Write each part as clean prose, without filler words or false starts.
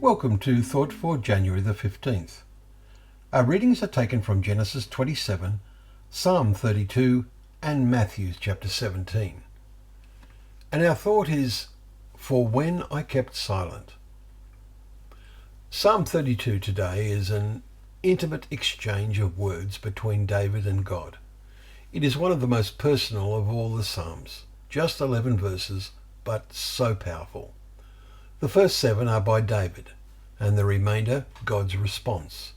Welcome to Thought for January the 15th. Our readings are taken from Genesis 27, Psalm 32 and Matthew chapter 17. And our thought is, For when I kept silent. Psalm 32 today is an intimate exchange of words between David and God. It is one of the most personal of all the Psalms, just 11 verses, but so powerful. The first 7 are by David, and the remainder God's response.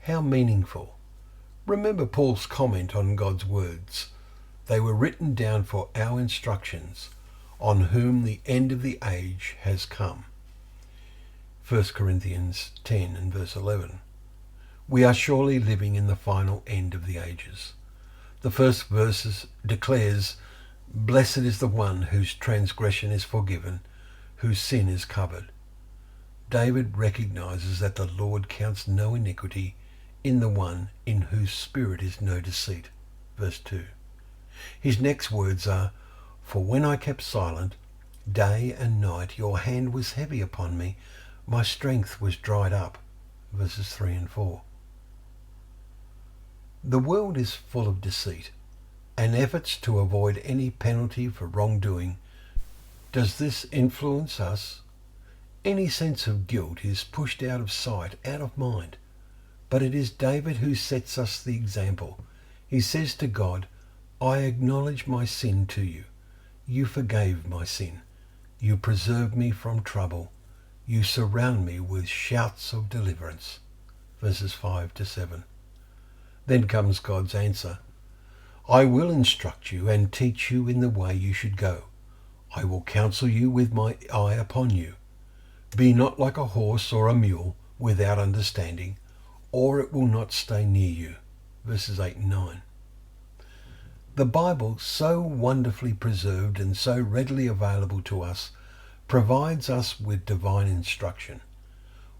How meaningful. Remember Paul's comment on God's words. They were written down for our instructions, on whom the end of the age has come. 1 Corinthians 10 and verse 11. We are surely living in the final end of the ages. The first verse declares, Blessed is the one whose transgression is forgiven, whose sin is covered. David recognizes that the Lord counts no iniquity in the one in whose spirit is no deceit. Verse 2. His next words are, For when I kept silent, day and night your hand was heavy upon me, my strength was dried up. Verses 3 and 4. The world is full of deceit, and efforts to avoid any penalty for wrongdoing. Does this influence us? Any sense of guilt is pushed out of sight, out of mind. But it is David who sets us the example. He says to God, I acknowledge my sin to you. You forgave my sin. You preserve me from trouble. You surround me with shouts of deliverance. Verses 5 to 7. Then comes God's answer. I will instruct you and teach you in the way you should go. I will counsel you with my eye upon you. Be not like a horse or a mule without understanding, or it will not stay near you. Verses 8 and 9. The Bible, so wonderfully preserved and so readily available to us, provides us with divine instruction.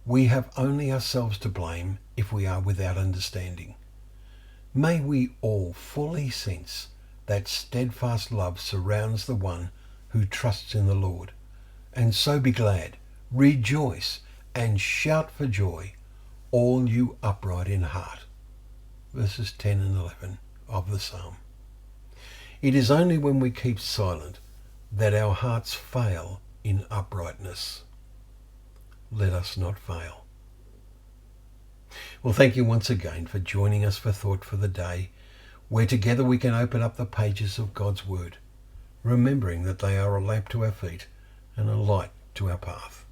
We have only ourselves to blame if we are without understanding. May we all fully sense that steadfast love surrounds the one who trusts in the Lord, and so be glad, rejoice, and shout for joy, all you upright in heart. Verses 10 and 11 of the Psalm. It is only when we keep silent that our hearts fail in uprightness. Let us not fail. Well, thank you once again for joining us for Thought for the Day, where together we can open up the pages of God's Word, remembering that they are a lamp to our feet and a light to our path.